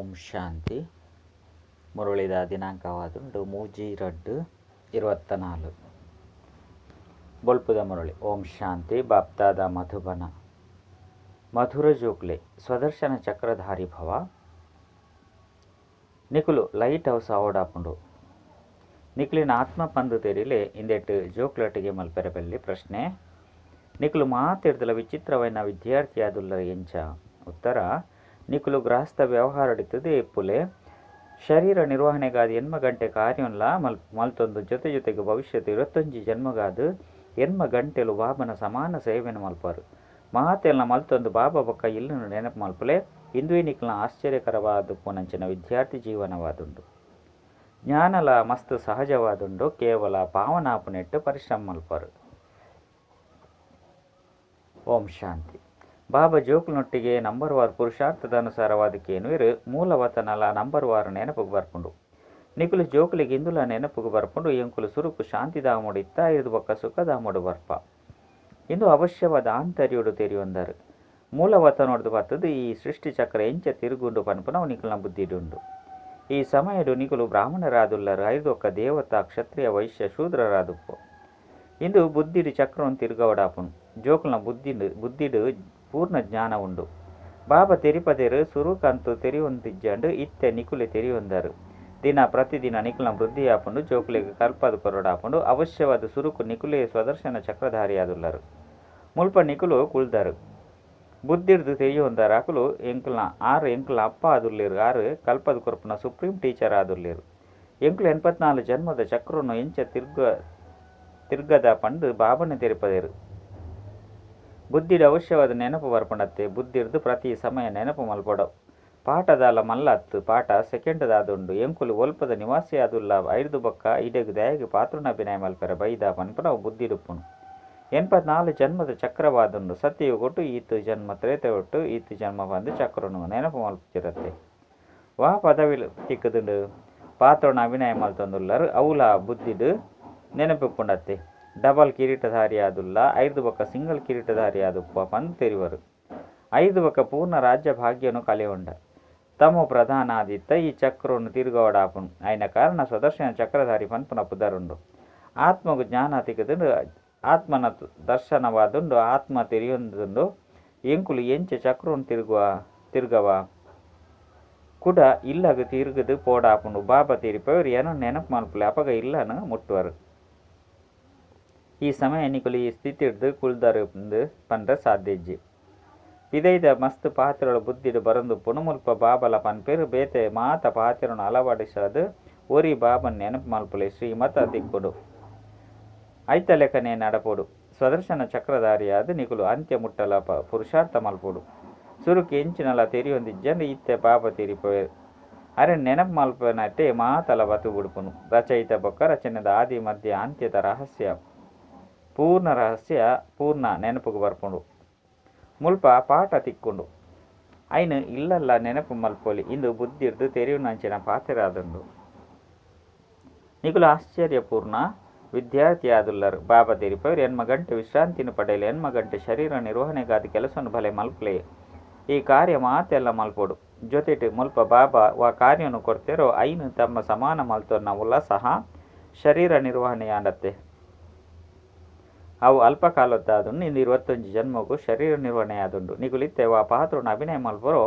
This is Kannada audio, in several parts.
ಓಂ ಶಾಂತಿ. ಮುರುಳಿದ ದಿನಾಂಕವಾದುಂಡು 3/2/24 ಬೊಲ್ಪುದ ಮುರಳಿ. ಓಂ ಶಾಂತಿ. ಬಾಪ್ತಾದ ಮಧುಬನ. ಮಧುರ ಜೋಕ್ಲೆ ಸ್ವದರ್ಶನ ಚಕ್ರಧಾರಿ ಭವ. ನಿಕುಲು ಲೈಟ್ ಹೌಸ್ ಆವಡಾಪುಂಡು. ನಿಕುಲಿನ ಆತ್ಮ ಪಂದು ತೆರಿಲೆ ಇಂದೆಟ್ಟು ಜೋಕ್ಲಟಿಗೆ ಮಲ್ಪೆರಬೆಲ್ಲಿ ಪ್ರಶ್ನೆ. ನಿಕುಲು ಮಾತಿಡ್ದಲ ವಿಚಿತ್ರವೈನ ವಿದ್ಯಾರ್ಥಿಯಾದುಲ್ಲ ಎಂಚ. ಉತ್ತರ: ನಿಕುಲು ಗೃಹಸ್ಥ ವ್ಯವಹಾರಡಿತದೆ ಎಪ್ಪುಲೆ ಶರೀರ ನಿರ್ವಹಣೆಗಾದ 8 ಗಂಟೆ ಕಾರ್ಯಂಲ ಮಲ್ತೊಂದು ಜೊತೆಗೆ ಭವಿಷ್ಯದ 21 ಜನ್ಮಗಾದು 8 ಗಂಟೆಲು ಬಾಬನ ಸಮಾನ ಸೇವೆಯನ್ನು ಮಲ್ಪಾರು. ಮಹಾತೆಲ್ನ ಮಲ್ತೊಂದು ಬಾಬಾ ಬೊಕ್ಕ ಇಲ್ಲನ್ನು ನೆನಪು ಮಲ್ಪಲೆ ಇಂದುವೆ ನಿಕಲ್ನ ಆಶ್ಚರ್ಯಕರವಾದ ಪುನಂಚಿನ ವಿದ್ಯಾರ್ಥಿ ಜೀವನವಾದುಂಡು. ಜ್ಞಾನಲ ಮಸ್ತ್ ಸಹಜವಾದುಂಡು. ಕೇವಲ ಪಾವನಾಪುನೆಟ್ಟು ಪರಿಶ್ರಮ ಮಲ್ಪಾರು. ಓಂ ಶಾಂತಿ. ಬಾಬಾ ಜೋಕ್ಲನೊಟ್ಟಿಗೆ ನಂಬರ್ ವಾರ್ ಪುರುಷಾರ್ಥದ ಅನುಸಾರವಾದಕ್ಕೇನುವಿರು ಮೂಲವತನಲ ನಂಬರ್ ವಾರ್ ನೆನಪುಗೆ ಬರ್ಪುಂಡು. ನಿಕುಲು ಜೋಕ್ಲಿಗೆ ಇಂದುಲ ನೆನಪುಗೆ ಬರ್ಪುಂಡು. ಎಂಕುಲು ಸುರುಕು ಶಾಂತಿದಾಮುಡು ಇತ್ತ ಇರುದು ಬೊಕ್ಕ ಸುಖದಾಮುಡು ಬರ್ಪ. ಇಂದು ಅವಶ್ಯವಾದ ಆಂತರ್ಯುಡು ತೆರಿಯೊಂದರು. ಮೂಲವತನೊಡ್ದು ಬರ್ತದು ಈ ಸೃಷ್ಟಿ ಚಕ್ರ ಎಂಚ ತಿರುಗುಂಡು ಪನ್ಪುನ ನಿಕುಲ್ನ ಬುದ್ಧಿಡುಂಡು. ಈ ಸಮಯಡು ನಿಕುಲು ಬ್ರಾಹ್ಮಣರಾದುಲ್ಲರು ಐದೊಕ್ಕ ದೇವತಾ ಕ್ಷತ್ರಿಯ ವೈಶ್ಯ ಶೂದ್ರರಾದುಪ್ಪು. ಇಂದು ಬುದ್ಧಿಡು ಚಕ್ರವನ್ನು ತಿರುಗವಡಾಪುಂಡು. ಜೋಕ್ಲನ ಬುದ್ಧಿಡು ಪೂರ್ಣ ಜ್ಞಾನ ಉಂಡು. ಬಾಬಾ ತೆರಿಪದೇರು ಸುರುಕಂತು ತೆರಿಯೊಂದಿಜ್ಜಂಡು ಇತ್ತೆ ನಿಕುಲೆ ತೆರಿಯೊಂದರು. ಪ್ರತಿದಿನ ನಿಕುಲ್ನ ವೃದ್ಧಿಯಾಪುಂಡು. ಜೋಕ್ಲಿಗೆ ಕಲ್ಪದ ಕೊರಡಾಪುಂಡು. ಅವಶ್ಯವಾದ ಸುರುಕು ನಿಕುಲೆ ಸ್ವದರ್ಶನ ಚಕ್ರಧಾರಿಯಾದುಲ್ಲರು. ಮುಲ್ಪ ನಿಕುಲು ಕುಳ್ದರು. ಬುದ್ಧಿಡ್ದು ತೆರಿಯೊಂದರು. ಅಕುಲು ಎಂಕುಲ್ನ ಎಂಕುಲ್ನ ಅಪ್ಪ ಆದುಲ್ಲೇರು. ಕಲ್ಪದ ಕೊರಪುನ ಸುಪ್ರೀಂ ಟೀಚರ್ ಆದುಲ್ಲೇರು. ಎಂಕುಲು 84 ಜನ್ಮದ ಚಕ್ರವನ್ನು ಎಂಚ ತಿರ್ಗದ ಪಂಡು ಬಾಬನ ತೆರಿಪದೇರು. ಬುದ್ಧಿಡು ಅವಶ್ಯವಾದ ನೆನಪು ಬರ್ಪಂಡತ್ತೆ. ಬುದ್ಧಿಡ್ದು ಪ್ರತಿ ಸಮಯ ನೆನಪು ಮಲ್ಪಡವು. ಪಾಠದಾಲ ಮಲ್ಲತ್ತು ಪಾಠ ಸೆಕೆಂಡ್ದಾದುಂಡು. ಎಂಕುಲು ಒಲ್ಪದ ನಿವಾಸಿ ಆದುಲ್ಲ ಐದು ಬೊಕ್ಕ ಇಡೆಗು ದಯಗೆ ಪಾತ್ರನ ಅಭಿನಯ ಮಲ್ಪೆರ ಬೈದ ಪನ್ಪುನ ಬುದ್ಧಿಡುಪ್ಪುನು. 84 ಜನ್ಮದ ಚಕ್ರವಾದುಂಡು. ಸತ್ಯವು ಕೊಟ್ಟು ಈತು ಜನ್ಮ ತ್ರೇತೆ ಒಟ್ಟು ಈತು ಜನ್ಮ ಬಂದು ಚಕ್ರನು ನೆನಪು ಮಲ್ಪಿರತ್ತೆ. ವಾ ಪದವಿ ತಿಕ್ಕದುಂಡು ಪಾತ್ರನ ಅಭಿನಯ ಮಲ್ತೊಂದುಲ್ಲರು. ಅವಲ ಬುದ್ಧಿಡು ನೆನಪಿಪ್ಪುಂಡತ್ತೆ. ಡಬಲ್ ಕಿರೀಟಧಾರಿ ಆದುಲ್ಲ ಐದು ಬೊಕ್ಕ ಸಿಂಗಲ್ ಕಿರೀಟಧಾರಿ ಆದುಪ್ಪ ಪಂದು ತೆರಿವರು. ಐದು ಬೊಕ್ಕ ಪೂರ್ಣ ರಾಜ್ಯ ಭಾಗ್ಯನು ಕಲೆಯುಂಡ. ತಮೋ ಪ್ರಧಾನ ಆದಿತ್ತ ಈ ಚಕ್ರವನ್ನು ತಿರುಗವಡಾಪುನು. ಆಯ್ನ ಕಾರಣ ಸ್ವದರ್ಶನ ಚಕ್ರಧಾರಿ ಪನ್ಪುನ ಪುದರುಂಡು. ಆತ್ಮಗೂ ಜ್ಞಾನ ತಿಕ್ಕದುಂಡು. ಆತ್ಮನ ದರ್ಶನವಾದುಂಡು. ಆತ್ಮ ತೆರಿಯೊಂದುಂಡು. ಎಂಕುಲು ಎಂಚ ಚಕ್ರವನ್ನು ತಿರುಗವ ಕುಡ ಇಲ್ಲಗ ತಿರುಗದು ಪೋಡಾಪುಂಡು. ಬಾಬಾ ತೀರಿಪವರು ಏನೋ ನೆನಪು ಮಲ್ಪಲೆ ಅಪಗ ಇಲ್ಲನು ಮುಟ್ಟುವರು. ಈ ಸಮಯ ನಿಕುಲು ಈ ಸ್ಥಿತಿ ಹಿಡ್ದು ಕುಳ್ದರು ಪಂಡ್ರೆ ಸಾಧ್ಯಜ್ಜಿ. ಪಿದೈದ ಮಸ್ತ್ ಪಾತ್ರಗಳು ಬುದ್ಧಿಡು ಬರಂದು ಪುಣಮುಲ್ಪ ಬಾಬಲ ಪನ್ಪೇರು ಬೇತೆ ಮಾತ ಪಾತ್ರನು ಅಳವಡಿಸದು ಓರಿ ಬಾಬನ್ ನೆನಪು ಮಲ್ಪಲೆ ಶ್ರೀಮತ ದಿಕ್ಕುಡು. ಐತ ಲೆಕ್ಕನೆ ನಡಪೋಡು. ಸ್ವದರ್ಶನ ಚಕ್ರಧಾರಿಯಾದ ನಿಕುಲು ಅಂತ್ಯ ಮುಟ್ಟಲ ಪುರುಷಾರ್ಥ ಮಲ್ಪೋಡು. ಸುರುಕು ಎಂಚಿನಲ ತೆರಿಯೊಂದಿಜ್ಜಂಡು ಇತ್ತೆ ಬಾಬಾ ತೀರಿಪೋಯರು. ನೆನಪು ಮಲ್ಪನಟ್ಟೆ ಮಾತಲ ಬತು ಬಿಡುಪುನು. ರಚಯಿತ ಬೊಕ್ಕ ರಚನೆದ ಆದಿ ಮಧ್ಯ ಅಂತ್ಯದ ರಹಸ್ಯ ಪೂರ್ಣ ನೆನಪುಗೆ ಬರ್ಪುಂಡು. ಮುಲ್ಪ ಪಾಠ ತಿಕ್ಕುಂಡು. ಐನು ಇಲ್ಲಲ್ಲ ನೆನಪು ಮಲ್ಪೊಲಿ ಇಂದು ಬುದ್ಧಿಡ್ದು ತೆರಿಯುನಂಚಿನ ಪಾತೆರಾದುಂಡು. ನಿಕುಲು ಆಶ್ಚರ್ಯಪೂರ್ಣ ವಿದ್ಯಾರ್ಥಿಯಾದುಲ್ಲರು. ಬಾಬಾ ತೆರಿಪವರು 8 ಗಂಟೆ ವಿಶ್ರಾಂತಿನ ಪಡೆಯಲು 8 ಗಂಟೆ ಶರೀರ ನಿರ್ವಹಣೆಗಾದ ಕೆಲಸವನ್ನು ಭಲೆ ಮಲ್ಪಲೆ. ಈ ಕಾರ್ಯ ಮಾತೆಲ್ಲ ಮಲ್ಪೋಡು. ಜೊತೆಟು ಮುಲ್ಪ ಬಾಬಾ ವಾ ಕಾರ್ಯವನ್ನು ಕೊಡ್ತೇರೋ ಐನು ತಮ್ಮ ಸಮಾನ ಮಲ್ತೋರ್ನ ಉಲ್ಲ ಸಹ ಶರೀರ ನಿರ್ವಹಣೆಯಾಡತ್ತೆ. ಅವು ಅಲ್ಪ ಕಾಲದ್ದಾದುಂಡು. ಇಂದು 21 ಜನ್ಮಗೂ ಶರೀರ ನಿರ್ವಹಣೆಯಾದುಂಡು. ನಿಕುಲಿತ್ತೆ ವಾ ಪಾತ್ರನ ಅಭಿನಯ ಮಲ್ಪರೋ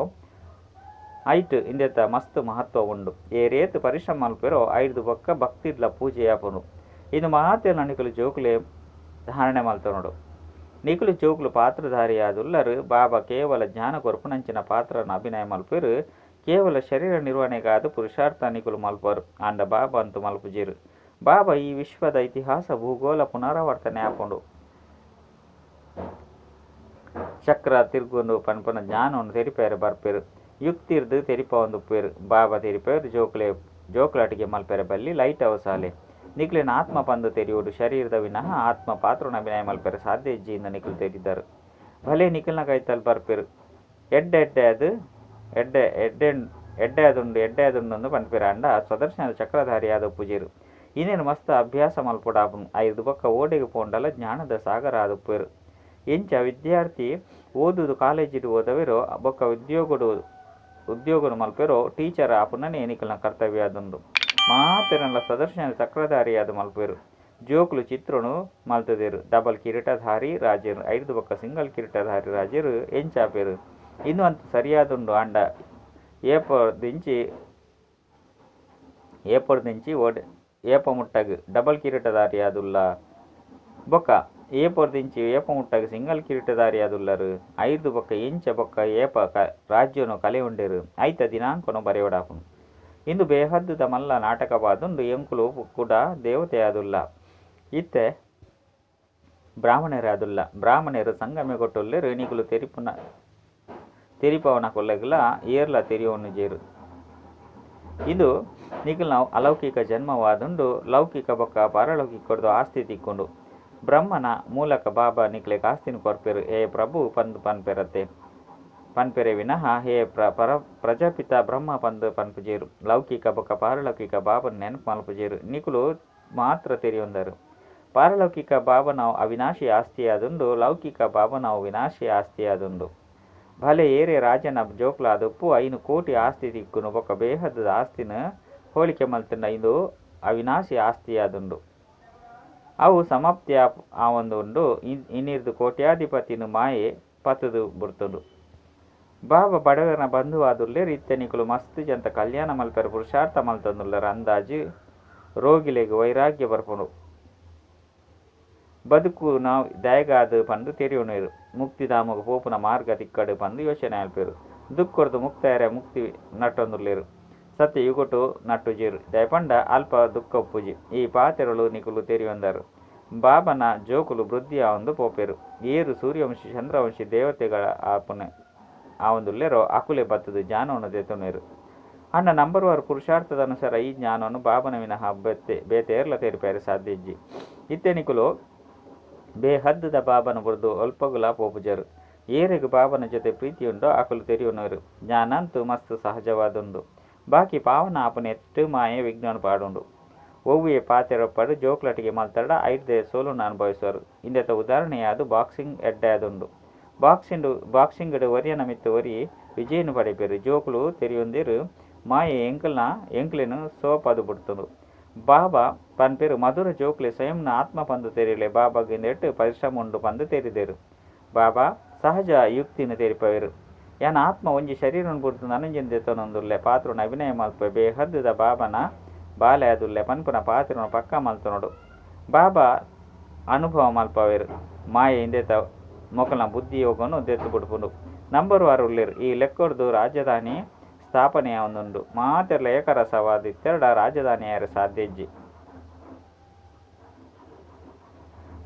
ಐಟು ಇಂದೆತ್ತ ಮಸ್ತ್ ಮಹತ್ವ ಉಂಡು. ರೇತು ಪರಿಶ್ರಮ ಮಲ್ಪೆರೋ ಐದು ಬೊಕ್ಕ ಭಕ್ತಿಡ್ಲ ಪೂಜೆಯಾಪುನು. ಇದು ಮಾತೆಲ್ಲ ನಿಕುಲು ಜೋಕುಲೆ ಧಾರಣೆ ಮಲ್ತೊನೋಡು. ನಿಕುಲು ಜೋಕುಲು ಪಾತ್ರಧಾರಿಯಾದುಲ್ಲರು. ಬಾಬಾ ಕೇವಲ ಜ್ಞಾನ ಕೊರ್ಪುನಂಚಿನ ಪಾತ್ರನ ಅಭಿನಯ ಮಲ್ಪರು. ಕೇವಲ ಶರೀರ ನಿರ್ವಹಣೆಗಾದ ಪುರುಷಾರ್ಥ ನಿಕುಲು ಮಲ್ಪರು. ಆಂಡ ಬಾಬಾ ಅಂತೂ ಮಲ್ಪುಜಿರು. ಬಾಬಾ ಈ ವಿಶ್ವದ ಇತಿಹಾಸ ಭೂಗೋಳ ಪುನರಾವರ್ತನೆ ಆಪುಂಡು. ಚಕ್ರ ತಿರುಗುಂಡು ಪನ್ಪುನ ಜ್ಞಾನವನ್ನು ತೆರಿಪೇರು ಬರ್ಪೇರು. ಯುಕ್ತಿರ್ದು ತೆರಿಪ ಒಂದುಪ್ಪೇರು. ಬಾಬಾ ತೆರಿಪೇರು ಜೋಕ್ಲಾಟಿಗೆ ಮಲ್ಪೆರೆ ಬಲ್ಲಿ ಲೈಟ್ ಹೌಸ್ ಆಲೆ. ನಿಕುಲಿನ ಆತ್ಮ ಪಂದು ತೆರಿಯುವುದು ಶರೀರದ ವಿನಃ ಆತ್ಮ ಪಾತ್ರನ ಅಭಿನಯ ಮಲ್ಪೆರೆ ಸಾಧ್ಯ ಇಜ್ಜಿಯಿಂದ ನಿಕುಲು ತೆರಿದರು. ಭಲೆ ನಿಕುಲ್ನ ಕೈತಲ್ಲಿ ಬರ್ಪೇರು. ಎಡ್ಡೆದುಂಡು ಪನ್ಪೇರು. ಅಂಡ ಸ್ವದರ್ಶನ ಚಕ್ರಧಾರಿಯಾದ ಪೂಜಿರು. ಇನ್ನೇನು ಮಸ್ತ್ ಅಭ್ಯಾಸ ಮಲ್ಪುಡಾಪುನು. ಐದು ಬೊಕ್ಕ ಓಡೆಗೆ ಪೋಂಡಲ ಜ್ಞಾನದ ಸಾಗರ ಆದುಪ್ಪೇರು. ಎಂಚ ವಿದ್ಯಾರ್ಥಿ ಓದುದು ಕಾಲೇಜಿಡು ಓದವೆರೋ ಬೊಕ್ಕ ಉದ್ಯೋಗಡು ಉದ್ಯೋಗ ಮಲ್ಪೆರೋ ಟೀಚರ್ ಆಪುನನೆ ನಿಕಲ್ನ ಕರ್ತವ್ಯ ಅದುಂಡು ಮಾತೆರನ್ಲ ಸುದರ್ಶನ ಚಕ್ರಧಾರಿಯಾದ ಮಲ್ಪೆರು ಜೋಕುಲು ಚಿತ್ರನು ಮಲ್ತದೇರು ಡಬಲ್ ಕಿರೀಟಧಾರಿ ರಾಜರು ಐದು ಬೊಕ್ಕ ಸಿಂಗಲ್ ಕಿರೀಟಧಾರಿ ರಾಜರು ಎಂಚಾಪೇರು ಇನ್ನು ಅಂತ ಸರಿಯಾದುಂಡು ಅಂಡ ಏಪರ್ದಿಂಚಿ ಏಪ ಮುಟ್ಟಗ್ ಡಬಲ್ ಕಿರೀಟಧಾರಿ ಆದುಲ್ಲ ಬೊಕ್ಕ ಏಪರ್ದಿಂಚಿ ಏಪ ಮುಟ್ಟಗ್ ಸಿಂಗಲ್ ಕಿರೀಟಧಾರಿ ಆದುಲ್ಲರು ಐದು ಬೊಕ್ಕ ಎಂಚ ಬೊಕ್ಕ ಏಪ ರಾಜ್ಯನು ಕಲೆ ಉಂಡೆರು ಐತ ದಿನಾಂಕನು ಬರೆಯೋಡಾಪುನು ಇಂದು ಬೇಹದ್ದುದ ಮಲ್ಲ ನಾಟಕವಾದುಂಡು ಎಂಕುಲು ಕೂಡ ದೇವತೆ ಆದುಲ್ಲ ಇತ್ತೆ ಬ್ರಾಹ್ಮಣರಾದುಲ್ಲ ಬ್ರಾಹ್ಮಣರು ಸಂಗಮೆ ಕೊಟ್ಟೊಲ್ಲೆರು ನಿಗುಲು ತೆರಿಪವನ ಕೊಲ್ಲಗಲ ಏರ್ಲ ತೆರಿಯೋನು ಜೇರು ಇದು ನಿಖಿಲ್ ನಾವು ಅಲೌಕಿಕ ಜನ್ಮವಾದುಂಡು ಲೌಕಿಕ ಬೊಕ್ಕ ಪಾರಲೌಕಿಕದ್ದು ಆಸ್ತಿ ತಿಕ್ಕೊಂಡು ಬ್ರಹ್ಮನ ಮೂಲಕ ಬಾಬಾ ನಿಕ್ಲೆಗ್ ಆಸ್ತಿನ ಕೊರ್ಪೆರು ಏ ಪ್ರಭು ಪಂದು ಪನ್ಪೆರೆ ವಿನಃ ಹೇ ಪ್ರಜಾಪಿತ ಬ್ರಹ್ಮ ಪಂದು ಪನ್ಪುಜೇರು ಲೌಕಿಕ ಬೊಕ್ಕ ಪಾರಲೌಕಿಕ ಬಾಬನ ನೆನಪು ಮಲ್ಪುಜೇರು ನಿಖುಲು ಮಾತ್ರ ತೆರೆಯೊಂದರು ಪಾರಲೌಕಿಕ ಬಾಬನಾವು ಅವಿನಾಶಿ ಆಸ್ತಿಯಾದುಂಡು ಲೌಕಿಕ ಬಾಬನಾವು ವಿನಾಶಿ ಆಸ್ತಿಯಾದುಂಡು ಭಲೆ ಏರೆ ರಾಜನ ಜೋಕ್ಲಾದುಪ್ಪು 5 ಕೋಟಿ ಆಸ್ತಿ ತಿಕ್ಕುನು ಬೊಕ್ಕ ಬೇಹದ ಆಸ್ತಿನ ಹೋಲಿಕೆ ಮಲ್ತಿನ ಇದು ಅವಿನಾಶಿ ಆಸ್ತಿಯಾದುಂಡು ಅವು ಸಮಾಪ್ತಿಯ ಆವೊಂದುಂಡು ಇನ್ನಿರ್ದು ಕೋಟ್ಯಾಧಿಪತಿನು ಮಾಯೆ ಪತದು ಬುಡ್ತುಂಡು ಬಾಬಾ ಬಡವರನ ಬಂಧುವಾದುಲ್ಲೇರು ಇತ್ತೆನಿಕುಲು ಮಸ್ತ್ ಜಂತ ಕಲ್ಯಾಣ ಮಲ್ಪೆರ ಪುರುಷಾರ್ಥ ಮಲ್ತಂದುಲ್ಲರ ಅಂದಾಜು ರೋಗಿಲೆಗ್ ವೈರಾಗ್ಯ ಬರ್ಪುಂಡು ಬದುಕು ನಾವು ದಯಗಾದು ಪಂದು ತೆರೆಯುನೇರು ಮುಕ್ತಿಧಾಮಗ ಪೋಪುನ ಮಾರ್ಗ ತಿಕ್ಕಡು ಪಂದು ಯೋಚನೆ ಅಲ್ಪೇರು ದುಃಖರ್ದು ಮುಕ್ತಾಯರ ಮುಕ್ತಿ ನಟ್ಟೊಂದುಲ್ಲೇರು ಸತ್ಯ ಯುಗೊಟು ನಟ್ಟುಜೀರು ದಯಪಂಡ ಅಲ್ಪ ದುಃಖ ಉಪ್ಪುಜಿ ಈ ಪಾತೆರಳು ನಿಕುಲು ತೆರೆಯೊಂದರು ಬಾಬನ ಜೋಕುಲು ವೃದ್ಧಿಯ ಒಂದು ಪೋಪೆರು ಏರು ಸೂರ್ಯವಂಶಿ ಚಂದ್ರವಂಶಿ ದೇವತೆಗಳ ಆಪುನೆ ಆ ಒಂದುಲ್ಲೇರೋ ಅಕುಲೆ ಬತ್ತದು ಜ್ಞಾನವನ್ನು ದೆತುನೇರು ಅಣ್ಣ ನಂಬರ್ 1 ಪುರುಷಾರ್ಥದ ಅನುಸಾರ ಈ ಜ್ಞಾನವನ್ನು ಬಾಬನ ವಿನಃ ಬೇತೇರ್ಲ ತೆರಿಪೇರು ಸಾಧ್ಯ ಇಜ್ಜಿ ಇತ್ತೆನಿಕುಲು ಬೇಹದ್ದದ ಬಾಬನ ಬುರ್ದು ಒಲ್ಪಗುಲ ಪೋಪುಜರು ಏರೆಗೆ ಬಾಬನ ಜೊತೆ ಪ್ರೀತಿಯುಂಡೋ ಅಕುಲು ತೆರೆಯುನರು ಜ್ಞಾನಂತೂ ಮಸ್ತ್ ಸಹಜವಾದುಂಡು ಬಾಕಿ ಪಾವನ ಆಪನ ಎಟ್ಟು ಮಾಯೆ ವಿಜ್ಞಾನ ಪಾಡುಂಡು ಒವ್ವಿಯ ಪಾತೆರೊಪ್ಪಡು ಜೋಕ್ಲಟಿಗೆ ಮಲ್ತಡ 5 ಸೋಲುನ ಅನುಭವಿಸುವರು ಇಂದೆತ ಉದಾಹರಣೆಯಾದು ಬಾಕ್ಸಿಂಗ್ ಎಡ್ಡೆಯಾದುಂಡು ಬಾಕ್ಸಿಂಗ್ ಒರಿಯನ ಮಿತ್ತು ಒರಿ ವಿಜಯನು ಪಡೆಪೇರು ಜೋಕುಲು ತೆರೆಯೊಂದಿರು ಮಾಯೆ ಎಂಕ್ಲೆನು ಸೋಪದು ಬಿಡ್ತುಂಡು ಬಾಬಾ ಪನ್ಪೇರು ಮಧುರ ಜೋಕ್ಲೆ ಸ್ವಯಂನ ಆತ್ಮ ಪಂದು ತೆರಿಲೆ ಬಾಬಾಗಿಂದೆಟ್ಟು ಪರಿಶ್ರಮ ಉಂಡು ಪಂದು ತೆರಿದೇರು ಬಾಬಾ ಸಹಜ ಯುಕ್ತಿನ ತೆರಿಪವೇರು ಯಾನ ಆತ್ಮ ಒಂಜಿ ಶರೀರನ ಬುಡ್ದು ನನಂಜೆಂದೆತ್ತೊಂದುಲ್ಲೆ ಪಾತ್ರನ ಅಭಿನಯ ಮಲ್ಪ ಬೇಹದ್ದದ ಬಾಬನ ಬಾಲೆ ಅದುಲ್ಲೆ ಪನ್ಪುನ ಪಾತ್ರನ ಪಕ್ಕ ಮಲ್ತನೋಡು ಬಾಬಾ ಅನುಭವ ಮಲ್ಪವೇರು ಮಾಯೆ ಇಂದೆತ ಮೊಕಲ್ನ ಬುದ್ಧಿ ಯೋಗನು ದೆತ್ತು ಬಿಡ್ಪುಂಡು ನಂಬರ್ 6 ಉಲ್ಲೇರು ಈ ಲೆಕ್ಕೊರ್ದು ರಾಜಧಾನಿ ಸ್ಥಾಪನೆಯ ಒಂದುಂಡು ಮಾತೆರ್ಲ ಏಕರಸವಾದಿತ್ತೆರಡ ರಾಜಧಾನಿಯಾರ ಸಾಧ್ಯಜ್ಜಿ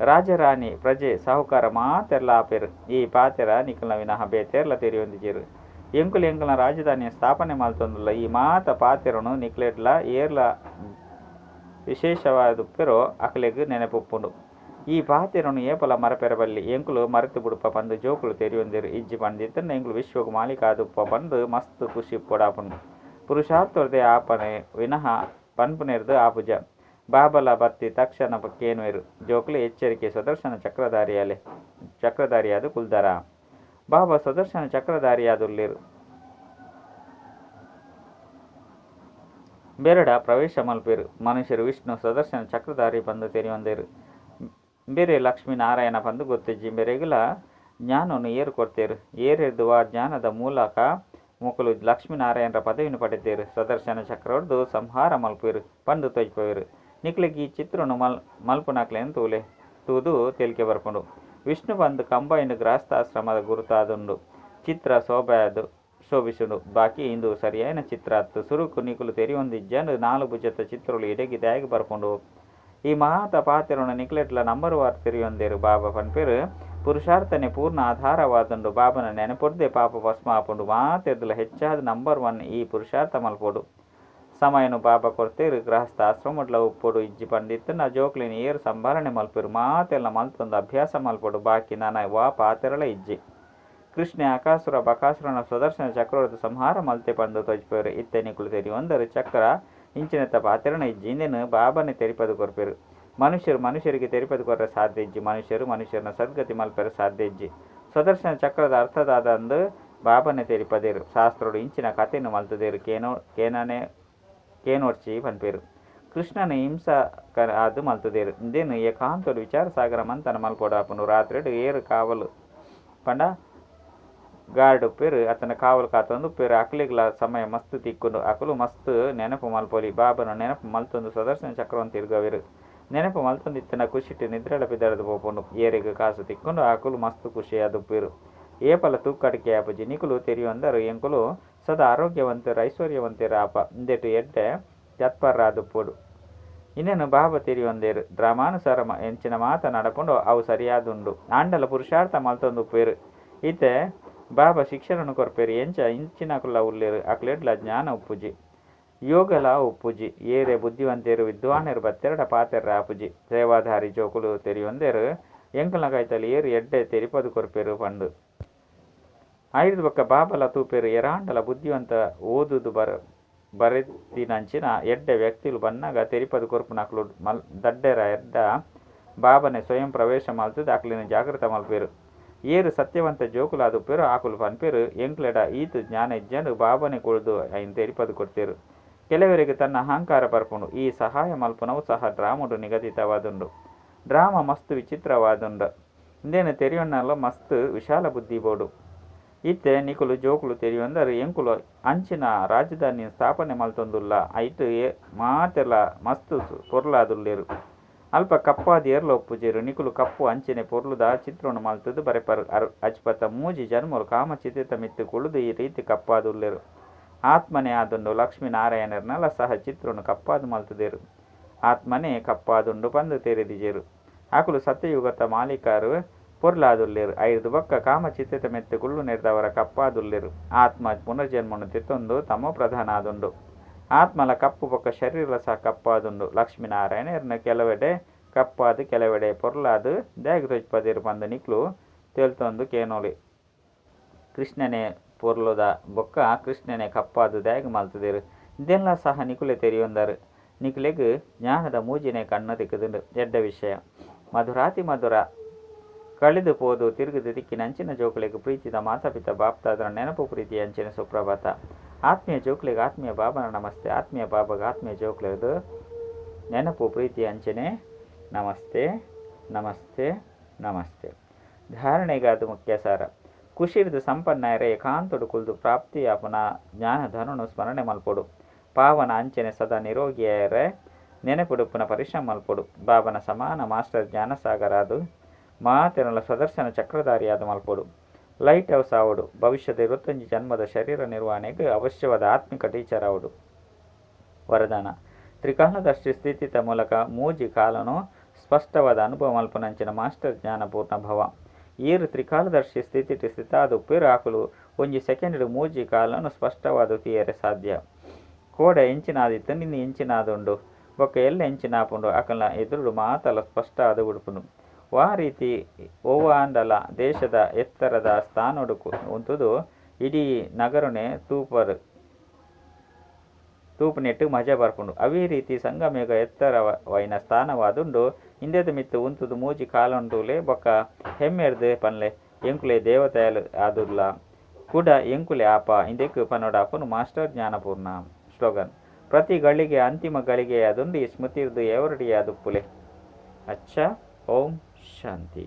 ರಾಜರಾಣಿ ಪ್ರಜೆ ಸಾಹುಕಾರ ಮಾತೆರ್ಲ ಆಪೇರು ಈ ಪಾತೆರ ನಿಕಲ್ನ ವಿನಃ ಬೇತೆರ್ಲ ತೆರೆಯೊಂದಿಜೇರು ಎಂಕುಲ ರಾಜಧಾನಿಯ ಸ್ಥಾಪನೆ ಮಲ್ತೊಂದುಲ್ಲ ಈ ಮಾತ ಪಾತೆರನು ನಿಕ್ಲೆಟ್ಲ ಏರ್ಲ ವಿಶೇಷವಾದುಪ್ಪೆರೋ ಅಕಲೆಗ್ ನೆನಪುಪ್ಪುಂಡು ಈ ಪಾತೆರನು ಏಪಲ ಮರಪೆರಬಲ್ಲಿ ಎಂಕುಲು ಮರೆತು ಬುಡುಪ ಪಂದು ಜೋಕುಲು ತೆರೆಯೊಂದಿರು ಇಜ್ಜಿ ಪಂದಿತ್ತನ್ನ ಎಂಕುಲು ವಿಶ್ವకు ಮಾಲಿಕಾದುಪ್ಪ ಪಂದು ಮಸ್ತ್ ಖುಷಿ ಪೊಡಾಪುಂಡು ಪುರುಷಾರ್ಥೊರ್ದೆ ಆಪನೆ ವಿನಃ ಪನ್ಪುನೆರ್ದು ಆಪುಜ ಬಾಬಲ ಬತ್ತಿ ತಕ್ಷಣ ಕೇನುವೆರು ಜೋಕುಲು ಎಚ್ಚರಿಕೆ ಸುದರ್ಶನ ಚಕ್ರಧಾರಿಯಾದು ಕುಲ್ದರ ಬಾಬಾ ಸುದರ್ಶನ ಚಕ್ರಧಾರಿಯಾದುಲ್ಲೇರು ಬೆರಡ ಪ್ರವೇಶ ಮಲ್ಪೇರು ಮನುಷ್ಯರು ವಿಷ್ಣು ಸುದರ್ಶನ ಚಕ್ರಧಾರಿ ಪಂದು ತೆರೆಯೊಂದೇರು ಬೇರೆ ಲಕ್ಷ್ಮೀನಾರಾಯಣ ಪಂದು ಗೊತ್ತಿಜ್ಜಿ ಬೇರೆಗುಲ ಜ್ಞಾನವನ್ನು ಏರು ಕೊಡ್ತೇರು ಏರೆದ್ದು ಆ ಜ್ಞಾನದ ಮೂಲಕ ಮುಕುಲು ಲಕ್ಷ್ಮೀನಾರಾಯಣರ ಪದವಿಯನ್ನು ಪಡೆದೇರು ಸುದರ್ಶನ ಚಕ್ರವರ್ದು ಸಂಹಾರ ಮಲ್ಪೇರು ಪಂದು ತೊಜ್ಪೇರು ನಿಕ್ಲಿಗೆ ಈ ಚಿತ್ರನು ಮಲ್ಪುನಾಕ್ಲೆನ್ ತೂದು ತೇಲ್ಕೆ ಬರ್ಕೊಂಡು ವಿಷ್ಣು ಬಂದು ಕಂಬೈಂಡ್ ಗೃಹಸ್ಥಾಶ್ರಮದ ಗುರುತಾದುಂಡು ಚಿತ್ರ ಶೋಭಿಸುಂಡು ಬಾಕಿ ಇಂದು ಸರಿಯಾಯಿನ ಚಿತ್ರ ಹತ್ತು ಸುರುಕು ನಿಕುಲು ತೆರೆಯೊಂದಿಜ್ಜಂಡು 4 ಭುಜದ ಚಿತ್ರಗಳು ಎಡೆಗಿ ದಾಗಿ ಬರ್ಕೊಂಡು ಈ ಮಹಾತ ಪಾತೆರನ ನಿಕ್ಲೆಟ್ಲ ನಂಬರ್ 1 ತೆರೆಯೊಂದೇರು ಬಾಬಾ ಪನ್ಪೇರು ಪುರುಷಾರ್ಥನೆ ಪೂರ್ಣ ಆಧಾರವಾದುಂಡು ಬಾಬನ ನೆನಪೊಡ್ದೆ ಪಾಪ ಭಸ್ಮ ಆಪುಂಡು ಮಾತೆರ್ದಲ ಹೆಚ್ಚಾದ ನಂಬರ್ 1 ಈ ಪುರುಷಾರ್ಥ ಮಲ್ಪೋಡು ಸಮಯನು ಬಾಬಾ ಕೊಡ್ತೇರು ಗೃಹಸ್ಥ ಆಶ್ರಮಡ್ಲ ಉಪ್ಪೋಡು ಇಜ್ಜಿ ಪಂಡಿತ್ತನ ಜೋಕ್ಲಿನ ಏರು ಸಂಭಾರಣೆ ಮಲ್ಪೇರು ಮಾತೆಲ್ಲ ಮಲ್ತೊಂದು ಅಭ್ಯಾಸ ಮಲ್ಪೋಡು ಬಾಕಿ ನಾನ ವಾ ಪಾತೆರಳ ಇಜ್ಜಿ ಕೃಷ್ಣ ಅಕಾಸುರ ಬಕಾಸುರನ ಸುದರ್ಶನ ಚಕ್ರವರ್ದು ಸಂಹಾರ ಮಲ್ತೆ ಪಂದು ತೊಜ್ಪೇರು ಇತ್ತೆ ನಿಕುಲು ತೆರೆಯೊಂದರು ಚಕ್ರ ಇಂಚಿನತ್ತ ಪಾತೆರನ ಇಜ್ಜಿ ಇಂದೆನು ಬಾಬನೆ ತೆರಿಪದು ಕೊರ್ಪೇರು ಮನುಷ್ಯರಿಗೆ ತೆರಿಪದು ಕೊರ್ರೆ ಸಾಧ್ಯ ಇಜ್ಜಿ ಮನುಷ್ಯರನ್ನ ಸದ್ಗತಿ ಮಲ್ಪೆರ ಸಾಧ್ಯ ಇಜ್ಜಿ ಸುದರ್ಶನ ಚಕ್ರದ ಅರ್ಥದಾದಂದು ಬಾಬನೆ ತೆರಿಪದೇರು ಶಾಸ್ತ್ರೋಡು ಇಂಚಿನ ಕಥೆನು ಮಲ್ತದೇರು ಕೇನೋಡ್ಚಿ ಪನ್ಪೇರು ಕೃಷ್ಣನ ಹಿಂಸ ಅದು ಮಲ್ತದೇರು ಇಂದೇನು ಏಕಾಂತೋಡು ವಿಚಾರ ಸಾಗರ ಮಂತನ ಮಲ್ಪೋಡಾಪನು ರಾತ್ರಿ ಏರು ಕಾವಲು ಪಂಡ ಗಾರ್ಡ್ ಉಪ್ಪೇರು ಅತನ ಕಾವಲು ಕಾತೊಂದು ಉಪ್ಪೇರು ಅಕ್ಲಿಗ್ಲ ಸಮಯ ಮಸ್ತ್ ತಿಕ್ಕೊಂಡು ಅಕಲು ಮಸ್ತ್ ನೆನಪು ಮಲ್ಪೊಲಿ ಬಾಬನ ನೆನಪು ಮಲ್ತೊಂದು ಸುದರ್ಶನ ಚಕ್ರವನ್ನು ತಿರುಗವಿರು ನೆನಪು ಮಲ್ತೊಂದು ಇತ್ತನ ಖುಷಿಟ್ಟು ನಿದ್ರೆಳ ಬಿದ್ದರದು ಪೋಪುಂಡು ಏರಿಗೆ ಕಾಸು ತಿಕ್ಕೊಂಡು ಅಕಲು ಮಸ್ತ್ ಖುಷಿ ಅದು ಉಪ್ಪೇರು ಏಪಲ ತೂಕಡಿಕೆ ಆಪಜಿ ನಿಕುಲು ತೆರಿಯೊಂದರು ಎಂಕುಲು ಸದಾ ಆರೋಗ್ಯವಂತರು ಐಶ್ವರ್ಯವಂತರು ಆಪ ಇಂದೆಟು ಎಡ್ಡೆ ತತ್ಪರ್ರಾದುಪ್ಪುಡು ಇನ್ನೇನು ಬಾಬಾ ತೆರಿಯೊಂದೇರು ಡ್ರಾಮಾನುಸಾರ ಎಂಚಿನ ಮಾತ ನಡಪುಂಡು ಅವು ಸರಿಯಾದುಂಡು ಆಂಡಲ ಪುರುಷಾರ್ಥ ಮಲ್ತೊಂದು ಉಪ್ಪೇರು ಈತೆ ಬಾಬಾ ಶಿಕ್ಷಣನು ಕೊರ್ಪೇರು ಇಂಚಿನಕುಲ್ಲ ಉಲ್ಲೇರು ಅಕ್ಲೆಡ್ಲ ಜ್ಞಾನ ಉಪ್ಪುಜಿ ಯೋಗಲ ಉಪ್ಪುಜಿ ಏರೆ ಬುದ್ಧಿವಂತೇರು ವಿದ್ವಾನೆರು ಬತ್ತೆರಡ ಪಾತೆರ ಆಪುಜಿ ಸೇವಾಧಾರಿ ಜೋಕುಲು ತೆರಿಯೊಂದೇರು ಎಂಕಲ್ನ ಕೈತಲಿ ಏರು ಎಡ್ಡೆ ತೆರಿಪದು ಕೊರ್ಪೇರು ಪಂಡು ಐದು ಬೊಕ್ಕ ಬಾಬಲ ತೂಪೇರು ಎರಾಂಡಲ ಬುದ್ಧಿವಂತ ಓದುದು ಬರೆದಿನಂಚಿನ ಎಡ್ಡೆ ವ್ಯಕ್ತಿಲು ಬನ್ನಾಗ ತೆರಿಪದು ಕೊರ್ಪು ನಕ್ಲು ದಡ್ಡೆರ ಎಡ್ಡ ಬಾಬನೆ ಸ್ವಯಂ ಪ್ರವೇಶ ಮಲ್ತದ ಅಕ್ಲಿನ ಜಾಗೃತ ಮಲ್ಪೇರು ಏರು ಸತ್ಯವಂತ ಜೋಕುಲು ಅದುಪ್ಪೇರು ಆಕುಲು ಪನ್ಪೇರು ಎಂಕ್ಲೆಡ ಈತು ಜ್ಞಾನ ಇಜ್ಜನು ಬಾಬನೆ ಕುಳಿದು ಐನ್ ತೆರಿಪದು ಕೊಡ್ತೇರು ಕೆಲವರಿಗೆ ತನ್ನ ಅಹಂಕಾರ ಬರ್ಪುಂಡು ಈ ಸಹಾಯ ಮಲ್ಪನವು ಸಹ ಡ್ರಾಮುಡು ನಿಗದಿತವಾದುಂಡು ಡ್ರಾಮ ಮಸ್ತ್ ವಿಚಿತ್ರವಾದುಂಡು ಇಂದೇನು ತೆರಿಯೊನ್ನಲ್ಲ ಮಸ್ತ್ ವಿಶಾಲ ಬುದ್ಧಿ ಬೋಡು ಇತ್ತೆ ನಿಕುಲು ಜೋಕುಲು ತೆರಿಯೊಂದರು ಎಂಕುಲು ಅಂಚಿನ ರಾಜಧಾನಿ ಸ್ಥಾಪನೆ ಮಲ್ತೊಂದುಲ್ಲ ಐಟು ಮಾತೆಲ್ಲ ಮಸ್ತ್ ಪೊರ್ಲಾದುಲ್ಲೇರು ಅಲ್ಪ ಕಪ್ಪಾದಿ ಏರ್ಲ ಒಪ್ಪುಜೇರು ನಿಕುಲು ಕಪ್ಪು ಅಂಚಿನ ಪೊರ್ಲುದ ಚಿತ್ರವನ್ನು ಮಲ್ತದು ಬರೆಪರ್ ಅಜ್ಪತ ಮೂಜಿ ಜನ್ಮರು ಕಾಮ ಚಿತಿತ ಮಿತ್ತು ಕುಳಿದು ಈ ರೀತಿ ಕಪ್ಪಾದುಲ್ಲೇರು ಆತ್ಮನೇ ಆದುಂಡು ಲಕ್ಷ್ಮೀನಾರಾಯಣರ್ನೆಲ್ಲ ಸಹ ಚಿತ್ರವನ್ನು ಕಪ್ಪಾದು ಮಲ್ತದೇರು ಆತ್ಮನೇ ಕಪ್ಪಾದುಂಡು ಪಂದು ತೆರೆದಿಜೇರು ಆಕುಲು ಸತ್ಯಯುಗತ ಮಾಲೀಕರು ಪೊರ್ಲಾದುಲ್ಲೇರು ಐದು ಬೊಕ್ಕ ಕಾಮ ಚಿತ್ತಿತ ಮೆತ್ತು ಕುಳ್ಳು ನೆರೆದವರ ಕಪ್ಪಾದುಲ್ಲೇರು ಆತ್ಮ ಪುನರ್ಜನ್ಮನು ತಿತ್ತೊಂದು ತಮ್ಮ ಪ್ರಧಾನ ಆದುಂಡು ಆತ್ಮಲ ಕಪ್ಪು ಬೊಕ್ಕ ಶರೀರ ಸಹ ಕಪ್ಪಾದುಂಡು ಲಕ್ಷ್ಮೀನಾರಾಯಣರ್ನ ಕೆಲವೆಡೆ ಕಪ್ಪಾದು ಕೆಲವೆಡೆ ಪೊರ್ಲಾದು ದ್ಯಾಗ ತೊಜ್ಪದೇರು ಪಂದು ನಿಕ್ಲು ತೇಲ್ತೊಂದು ಕೇನೋಲಿ ಕೃಷ್ಣನೇ ಪೊರ್ಲುದ ಬೊಕ್ಕ ಕೃಷ್ಣನೇ ಕಪ್ಪಾದು ದ್ಯಾಗ ಮಲ್ತದೇರು ಇದೆಲ್ಲ ಸಹ ನಿಕುಲೆ ತೆರಿಯೊಂದರು ನಿಕುಲೆಗ್ ಜ್ಞಾನದ ಮೂಜಿನೇ ಕಣ್ಣು ತಿಕ್ಕದುಂಡು ಎಡ್ಡ ವಿಷಯ ಮಧುರಾತಿ ಮಧುರ ಕಳೆದು ಪೋದು ತಿರುಗಿದು ದಿಕ್ಕಿನ ಅಂಚಿನ ಜೋಕುಲೆಗೆ ಪ್ರೀತಿದ ಮಾತಾಪಿತ ಬಾಪ್ತಾದ್ರ ನೆನಪು ಪ್ರೀತಿ ಅಂಚಿನ ಸುಪ್ರಭಾತ ಆತ್ಮೀಯ ಜೋಕುಲೆಗೆ ಆತ್ಮೀಯ ಬಾಬನ ನಮಸ್ತೆ ಆತ್ಮೀಯ ಬಾಬಾಗ ಆತ್ಮೀಯ ಜೋಕುಲೆದು ನೆನಪು ಪ್ರೀತಿ ಅಂಚನೆ ನಮಸ್ತೆ ನಮಸ್ತೆ ನಮಸ್ತೆ ಧಾರಣೆಗೆ ಅದು ಮುಖ್ಯ ಸಾರ ಖುಷಿರ್ದು ಸಂಪನ್ನಯರ ಏಕಾಂತೊಡು ಕುಲ್ದು ಪ್ರಾಪ್ತಿಯಾಪನ ಜ್ಞಾನಧನನು ಸ್ಮರಣೆ ಮಲ್ಪೊಡು ಪಾವನ ಅಂಚನೆ ಸದಾ ನಿರೋಗಿಯರೇ ನೆನಪುಡುಪುನ ಪರಿಶ್ರಮ ಮಲ್ಪೊಡು ಬಾಬನ ಸಮಾನ ಮಾಸ್ಟರ್ ಜ್ಞಾನಸಾಗರ ಅದು ಮಾತೆರಲ ಸ್ವದರ್ಶನ ಚಕ್ರಧಾರಿಯಾದ ಮಲ್ಪೊಡು ಲೈಟ್ ಹೌಸ್ ಆವಡು ಭವಿಷ್ಯದ 25 ಜನ್ಮದ ಶರೀರ ನಿರ್ವಹಣೆಗೆ ಅವಶ್ಯವಾದ ಆತ್ಮಿಕ ಟೀಚರ್ ಆವಡು ವರದಾನ ತ್ರಿಕಾಲದರ್ಶಿ ಸ್ಥಿತಿತ ಮೂಲಕ ಮೂಜಿ ಕಾಲನು ಸ್ಪಷ್ಟವಾದ ಅನುಭವ ಮಲ್ಪನಂಚಿನ ಮಾಸ್ಟರ್ ಜ್ಞಾನಪೂರ್ಣ ಭವ ಏರು ತ್ರಿಕಾಲದರ್ಶಿ ಸ್ಥಿತಿ ಸ್ಥಿತಾದು ಉಪ್ಪೇರು ಆಕಲು ಒಂಜಿ ಸೆಕೆಂಡ್ ಮೂಜಿ ಕಾಲನು ಸ್ಪಷ್ಟವಾದ ತೀಯರೆ ಸಾಧ್ಯ ಕೋಡ ಎಂಚಿನಾದಿತ್ತು ನಿನ್ನ ಎಂಚಿನಾದುಂಡು ಬೊಕ್ಕ ಎಲ್ಲ ಎಂಚಿನಾಪುಂಡು ಅಕಲ್ನ ಎದುರು ಮಾತಲ್ಲ ಸ್ಪಷ್ಟ ಆದ ಉಡುಪುಂಡು ವಾ ರೀತಿ ಓವಾಂಡಲ ದೇಶದ ಎತ್ತರದ ಸ್ಥಾನೋಡು ಉಂತುದು ಇಡೀ ನಗರನೆ ತೂಪುನೆಟ್ಟು ಮಜಾ ಬರ್ಪುಂಡು ಅವೇ ರೀತಿ ಸಂಗಮೇಗ ಎತ್ತರವೈನ ಸ್ಥಾನವಾದುಂಡು ಇಂದೆದ ಮಿತ್ತು ಉಂತುದು ಮೂಜಿ ಕಾಲುಂಡುಲೆ ಬೊಕ್ಕ ಹೆಮ್ಮೆರ್ದು ಪನ್ಲೆ ಎಂಕುಲೆ ದೇವತೆಯಲು ಆದುಲ್ಲ ಕೂಡ ಎಂಕುಲೆ ಆಪ ಇಂದೆಕ್ ಪನ್ನೋಡಾಪನು ಮಾಸ್ಟರ್ ಜ್ಞಾನಪೂರ್ಣ ಸ್ಲೋಗನ್ ಪ್ರತಿ ಗಳಿಗೆ ಅಂತಿಮ ಗಳಿಗೆ ಅದೊಂದು ಸ್ಮೃತಿರ್ದು ಎವರಡಿ ಆದುಪ್ಪುಲೆ ಅಚ್ಚ ಓಂ ಶಾಂತಿ.